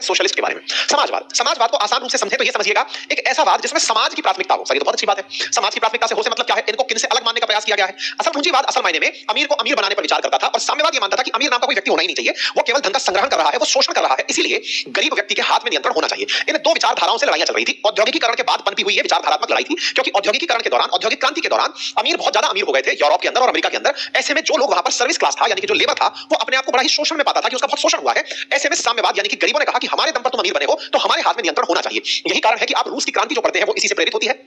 Socialist के बारे में। समाजवाद को आसान रूप से समझे तो ये समझिएगा एक ऐसा वाद जिसमें समाज की प्राथमिकता हो। सर ये तो बहुत अच्छी बात है। समाज की प्राथमिकता से हो से मतलब क्या है? इनको किन से अलग मानने का प्रयास किया गया है। असल पूंजीवाद असल मायने में अमीर को अमीर बनाने पर विचार करता था और साम्यवाद ये मानता था कि अमीर नाम का कोई व्यक्ति होना ही नहीं चाहिए, वो केवल धन का संग्रहण कर रहा है, वो शोषण कर रहा है, इसीलिए गरीब व्यक्ति के हाथ में नियंत्रण होना चाहिए। इन दो विचारधाराओं से लड़ाइयां चल रही थी। औद्योगिकीकरण के बाद पनपी हुई ये विचारधारात्मक लड़ाई थी, क्योंकि औद्योगिकीकरण के दौरान, औद्योगिक क्रांति के दौरान अमीर बहुत ज्यादा अमीर हो गए थे यूरोप के अंदर और अमेरिका के अंदर। ऐसे में जो लोग वहां पर सर्विस क्लास था यानी कि जो लेबर था, वो अपने आप को बड़ा ही शोषण में पाता था कि उसका बहुत शोषण हुआ है। ऐसे में साम्यवाद यानी कि गरीबों ने कहा कि हमारे दम पर तुम अमीर बने हो तो हमारे हाथ में नियंत्रण होना चाहिए। यही कारण है कि आप रूस की क्रांति जो पढ़ते हैं वो इसी से प्रेरित होती है।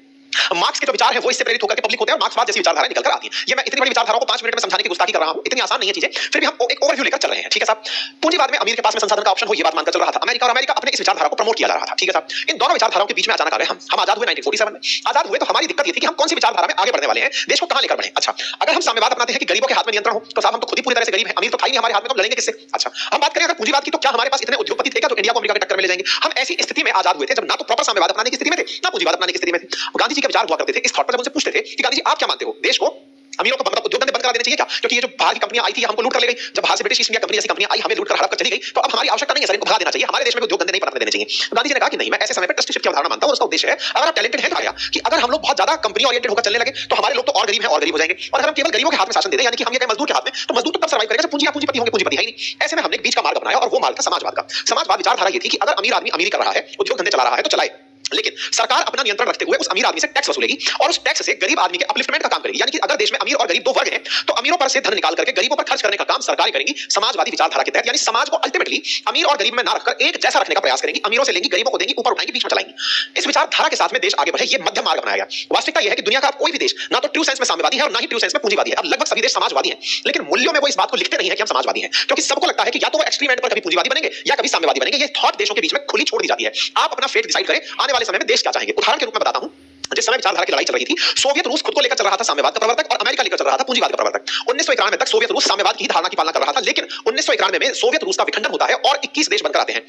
मार्क्स के जो विचार है वो इससे प्रेरित होकर के पब्लिक होते हैं और मार्क्सवाद जैसी विचारधाराएं निकल कर आती हैं। ये मैं इतनी बड़ी विचारधाराओं को 5 मिनट में समझाने की गुस्ताखी कर रहा हूं, इतनी आसान नहीं है चीजें, फिर भी हम एक ओवरव्यू लेकर चल रहे हैं। ठीक है साहब। पूंजीवाद में अमीर के पास में संसाधन का ऑप्शन हो ये बात मानकर चल रहा था अमेरिका, और अमेरिका अपने इस विचारधारा को प्रमोट किया जा रहा था। ठीक है साहब। इन दोनों विचारधाराओं के बीच में अचानक आ गए हम आजाद हुए 1947 में। आजाद हुए तो हमारी दिक्कत ये थी कि हम कौन सी विचारधारा में आगे बढ़ने वाले हैं, देश को कहां लेकर बढ़े। अच्छा, अगर हम साम्यवाद अपनाते हैं कि गरीबों के हाथ में नियंत्रण हो तो साहब हम तो खुद ही पूरी तरह से गरीब हैं, अमीर तो था ही नहीं हमारे हाथ में, तो लड़ेंगे किससे। अच्छा, हम बात करें अगर पूंजीवाद की तो क्या हमारे पास इतने उद्योगपति थे क्या जो इंडिया को अमेरिका के टक्कर में ले जाएंगे। हम ऐसी स्थिति में आजाद हुए थे जब ना तो प्रॉपर साम्यवाद अपनाने की स्थिति में थे ना पूंजीवाद अपनाने की स्थिति में थे। गांधी जी के विचार हुआ करते थे इस थॉट पर, जब उनसे पूछते थे कि गांधी जी आप क्या मानते हो, देश को अमीरों को मतलब उद्योग धंधे बंद करा देने चाहिए क्या, क्योंकि ये जो बाहर की कंपनियां आई थी हमको लूट कर ले गई। जब बाहर से ब्रिटिश ईस्ट इंडिया कंपनी जैसी कंपनियां आई हमें लूट कर हड़प कर चली गई, तो अब हमारी आवश्यकता नहीं है, सर इनको भगा देना चाहिए, हमारे देश में उद्योग धंधे नहीं पनपने देने चाहिए। गांधी जी ने कहा कि नहीं, मैं ऐसे समय पर ट्रस्टीशिप की अवधारणा मानता हूं। उसका उद्देश्य है अगर आप टैलेंटेड हैं तो आया कि अगर हम लोग बहुत ज्यादा कंपनी ओरिएंटेड होकर चलने लगे तो हमारे लोग तो और गरीब हैं और गरीब हो जाएंगे, और अगर हम केवल गरीबों के हाथ में शासन दे दें यानी कि हम ये मजदूर के हाथ में, तो मजदूर तो तब सर्वाइव करेगा जब पूंजीपति होंगे, पूंजीपति है ही नहीं। ऐसे में हमने एक बीच का मार्ग अपनाया और वो मार्ग था समाजवाद का। समाजवाद विचारधारा ये थी कि अगर अमीर आदमी अमीरी कर रहा है, उद्योग धंधे चला रहा है तो चलाए, लेकिन सरकार अपना नियंत्रण रखते हुए उस अमीर आदमी से टैक्स वसूलेगी और उस टैक्स से गरीब आदमी के अपलिफ्टमेंट का काम करेगी। यानी कि अगर देश में अमीर और गरीब दो वर्ग हैं तो अमीरों पर से धन निकाल करके गरीबों पर खर्च करने का काम सरकारें करेंगी समाजवादी विचारधारा के तहत। यानी समाज को अल्टीमेटली अमीर और गरीब में ना रखकर एक जैसा रखने का प्रयास करेंगी, अमीरों से लेंगी, गरीबों को देंगी, ऊपर उठाएंगी, बीच में चलाएंगी। इस विचारधारा के साथ में देश आगे बढ़े, ये मध्यम मार्ग अपनाया गया। वास्तविकता यह है कि दुनिया का कोई भी देश ना तो ट्रू सेंस में साम्यवादी है और ना ही ट्रू सेंस में पूंजीवादी है। अब लगभग सभी देश समाजवादी हैं, लेकिन मूल्यों में वो इस बात को लिखते नहीं है कि हम समाजवादी हैं, क्योंकि सबको लगता है कि या तो वो एक्सट्रीम एंड पर कभी पूंजीवादी बनेंगे या कभी साम्यवादी बनेंगे। ये थॉट देशों के बीच में खुली छोड़ दी जाती है। आप अपना फेट डिसाइड करें आने वाले समय में देश क्या चाहेंगे। उदाहरण के रूप में बताता हूं, जिस समय विचारधारा की लड़ाई चल रही थी, सोवियत रूस खुद को लेकर चल रहा था साम्यवाद का प्रवर्तक और अमेरिका लेकर चल रहा था पूंजीवाद का प्रवर्तक। 1991 तक सोवियत रूस साम्यवाद की धारणा की पालना कर रहा था, लेकिन 1991 में सोवियत रूस का विखंडन होता है और 21 देश बनकर आते हैं,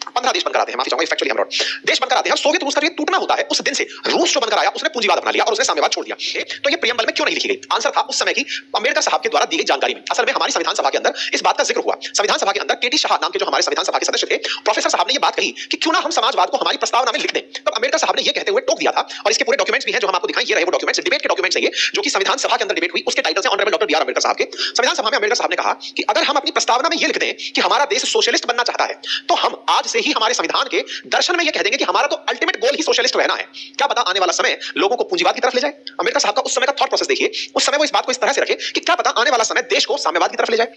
15 देश बनकर आते हैं, माफी चाहूंगा फैक्चुअली हम देश बनकर आते हैं। सोवियत रूस का जो टूटना होता है उस दिन से रूस जो बनकर आया उसने पूंजीवाद अपना लिया और उसने साम्यवाद छोड़ दिया। तो ये प्रियम्बल में क्यों नहीं लिखी गई? आंसर था उस समय की अंबेडकर साहब के द्वारा दी गई जानकारी में। असल में हमारी संविधान सभा के अंदर इस बात का जिक्र हुआ। संविधान सभा के अंदर केटी शाह नाम के जो हमारे संविधान सभा के सदस्य थे, प्रोफेसर साहब ने ये बात कही कि क्यों ना हम समाजवाद को हमारी प्रस्तावना में लिख दें। तब अंबेडकर साहब ने ये कहते हुए टोक दिया था, और इसके पूरे डॉक्यूमेंट्स भी हैं जो हम आपको दिखाएं। ये रहे वो डॉक्यूमेंट्स, डिबेट के डॉक्यूमेंट्स हैं ये, जो कि संविधान सभा के अंदर डिबेट हुई। उसके टाइटल से honourable doctor B R Ambedkar साहब के। संविधान सभा में अम्बेडकर साहब ने कहा कि अगर हम अपनी प्रस्तावना में ये लिख दें कि हमारा देश सोशलिस्ट बनना चाहता है, तो हम आज से ही हमारे संविधान के दर्शन में ये कह देंगे कि हमारा तो अल्टीमेट गोल ही सोशलिस्ट रहना है। क्या पता आने वाला समय लोगों को पूंजीवाद की तरफ ले जाए। अम्बेडकर साहब का उस समय का थॉट प्रोसेस देखिए। उस समय वो इस बात को इस तरह से रखे कि क्या पता आने वाला समय देश को साम्यवाद की तरफ ले जाए।